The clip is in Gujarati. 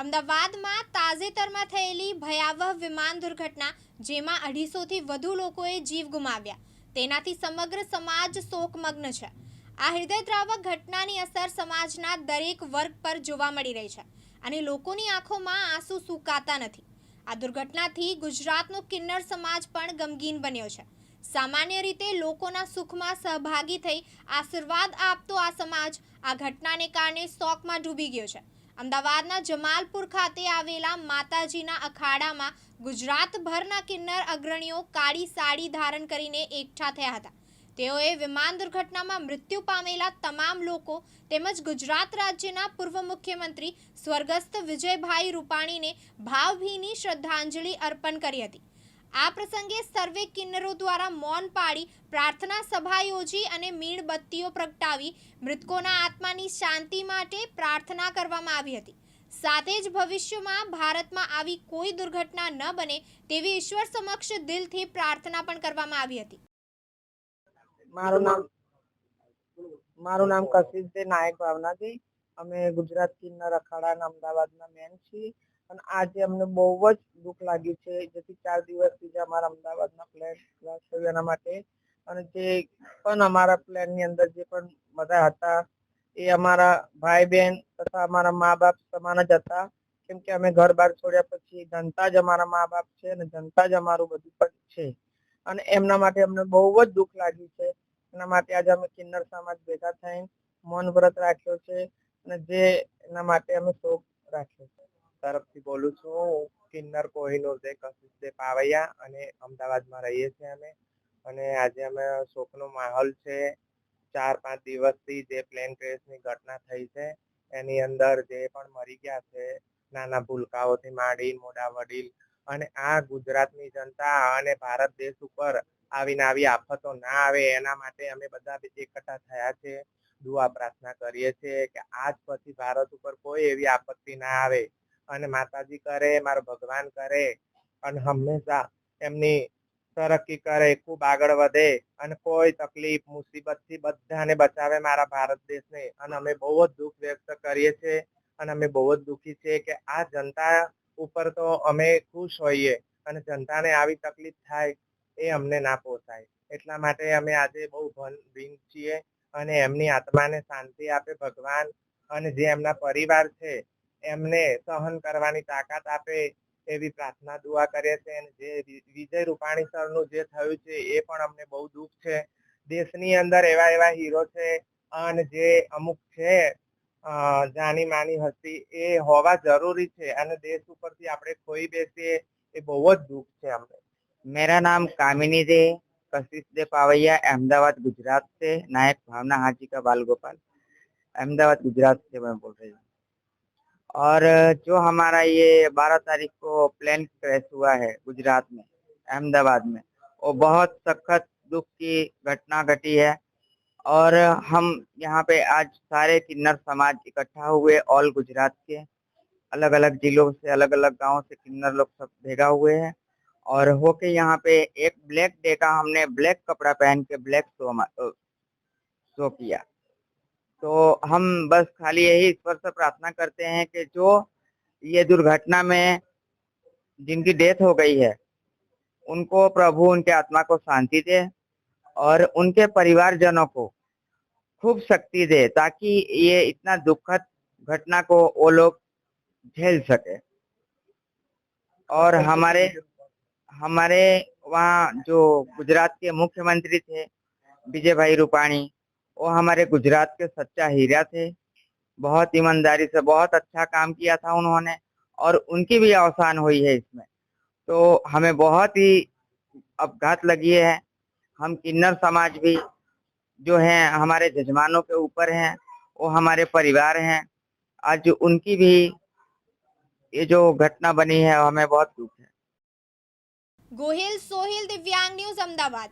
અમદાવાદમાં તાજેતરમાં થયેલી ભયાવહ વિમાન દુર્ઘટના, જેમાં 250થી વધુ લોકોએ જીવ ગુમાવ્યા, તેનાથી સમગ્ર સમાજ શોકમગ્ન છે. આ હૃદયદ્રાવક ઘટનાની અસર સમાજના દરેક વર્ગ પર જોવા મળી રહી છે અને લોકોની આંખોમાં આંસુ સુકાતા નથી. આ દુર્ઘટનાથી ગુજરાતનો કિન્નર સમાજ પણ ગમગીન બન્યો છે. સામાન્ય રીતે લોકોના સુખમાં સહભાગી થઈ આશીર્વાદ આપતો આ સમાજ આ ઘટનાને કારણે શોકમાં ડૂબી ગયો છે. અમદાવાદના જમાલપુર ખાતે આવેલા માતાજીના અખાડામાં ગુજરાતભરના કિન્નર અગ્રણીઓ કાળી સાડી ધારણ કરીને એકઠા થયા હતા. તેઓએ વિમાન દુર્ઘટનામાં મૃત્યુ પામેલા તમામ લોકો તેમજ ગુજરાત રાજ્યના પૂર્વ મુખ્યમંત્રી સ્વર્ગસ્થ વિજયભાઈ રૂપાણીને ભાવભીની શ્રદ્ધાંજલિ અર્પણ કરી હતી. આ પ્રસંગે સર્વે કિન્નરો દ્વારા મૌન પાળી પ્રાર્થના સભા યોજી અને મીણબત્તીઓ પ્રગટાવી મૃતકોના આત્માની શાંતિ માટે પ્રાર્થના કરવામાં આવી હતી. સાથે જ ભવિષ્યમાં ભારતમાં આવી કોઈ દુર્ઘટના ન બને તેવી ઈશ્વર સમક્ષ દિલથી પ્રાર્થના પણ કરવામાં આવી હતી. મારું નામ કશિશ છે નાયક ભાવનાજી. અમે ગુજરાત કિન્નર અખાડાના અમદાવાદના મેન છીએ અને આજે અમને બહુ જ દુઃખ લાગ્યું છે. જેથી 4 દિવસથી અમારા અમદાવાદના પ્લેન ક્રેશ થયું એના માટે, અને જે પણ અમારા પ્લેનની અંદર જે પણ બધા હતા એ અમારા ભાઈ બહેન તથા અમારા મા બાપ સમાન જ હતા. કેમ કે અમે ઘર બહાર છોડ્યા પછી જનતા જ અમારા મા બાપ છે અને જનતા જ અમારું બધું પણ છે, અને એમના માટે અમને બહુ જ દુઃખ લાગ્યું છે. એના માટે આજે અમે કિન્નર સમાજ ભેગા થઈને મૌન વ્રત રાખ્યો છે અને જે એના માટે અમે શોક રાખ્યો છે. તરફથી બોલું છું હું કિન્નર કોહિનૂર દે કશિશ દે પાવૈયા, અને અમદાવાદમાં રહીએ છીએ અમે. અને આજે અમે શોકનો માહોલ છે. 4-5 દિવસથી જે પ્લેન ક્રેશની ઘટના થઈ છે એની અંદર જે પણ મરી ગયા છે, નાના ભૂલકાઓથી માંડી મોટા વડીલ, અને આ ગુજરાતની જનતા અને ભારત દેશ ઉપર આવીને આવી આફતો ના આવે એના માટે અમે બધા એકઠા થયા છે. દુઆ પ્રાર્થના કરીએ છીએ કે આજ પછી ભારત ઉપર કોઈ એવી આપત્તિ ના આવે, અને માતાજી કરે, મારો ભગવાન કરે, અને હંમેશા એમની તરક્કી કરે, ખૂબ આગળ વધે અને કોઈ તકલીફ મુસીબતથી બધાને બચાવે મારા ભારત દેશને. અને અમે બહુ જ દુઃખ વ્યક્ત કરીએ છીએ અને અમે બહુ જ દુઃખી છીએ કે આ જનતા ઉપર તો અમે ખુશ હોઈએ અને જનતાને આવી તકલીફ થાય એ અમને ના પોસાય. એટલા માટે અમે આજે બહુ ભીન છીએ અને એમની આત્માને શાંતિ આપે ભગવાન, અને જે એમના પરિવાર છે એમને સહન કરવાની તાકાત આપે એવી પ્રાર્થના દુઆ કરીએ છીએ. અને જે વિજય રૂપાણી સરનું જે થયું છે એ પણ અમને બહુ દુઃખ છે. દેશની અંદર એવા હીરો છે અને જે અમુક છે જાની માની હસ્તી એ હોવા જરૂરી છે, અને દેશ ઉપરથી આપણે ખોઈ બેસીએ એ બહુ જ દુઃખ છે અમને. मेरा नाम कामिनी दे कशिश दे पावैया, अहमदाबाद गुजरात से। नायक भावना हाजी का बाल गोपाल, अहमदाबाद गुजरात से मैं बोल रही हूँ। और जो हमारा ये 12 तारीख को प्लेन क्रैश हुआ है गुजरात में, अहमदाबाद में, वो बहुत सख्त दुख की घटना घटी है। और हम यहाँ पे आज सारे किन्नर समाज इकट्ठा हुए, ऑल गुजरात के अलग अलग जिलों से, अलग अलग गांव से किन्नर लोग सब भेगा हुए हैं। और होके यहाँ पे एक ब्लैक डे का हमने ब्लैक कपड़ा पहन के ब्लैक शो किया। तो हम बस खाली यही ईश्वर से प्रार्थना करते हैं कि जो ये दुर्घटना में जिनकी डेथ हो गई है उनको प्रभु उनके आत्मा को शांति दे और उनके परिवारजनों को खूब शक्ति दे, ताकि ये इतना दुखद घटना को वो लोग झेल सके। और हमारे वहाँ जो गुजरात के मुख्यमंत्री थे विजय भाई रूपाणी, वो हमारे गुजरात के सच्चा हीरा थे। बहुत ईमानदारी से बहुत अच्छा काम किया था उन्होंने, और उनकी भी अवसान हुई है इसमें। तो हमें बहुत ही आघात लगी है। हम किन्नर समाज भी जो हैं हमारे जजमानों के ऊपर हैं, वो हमारे परिवार हैं। आज उनकी भी ये जो घटना बनी है हमें बहुत दुख है। ગોહિલ સોહિલ, દિવ્યાંગ ન્યૂઝ, અમદાવાદ.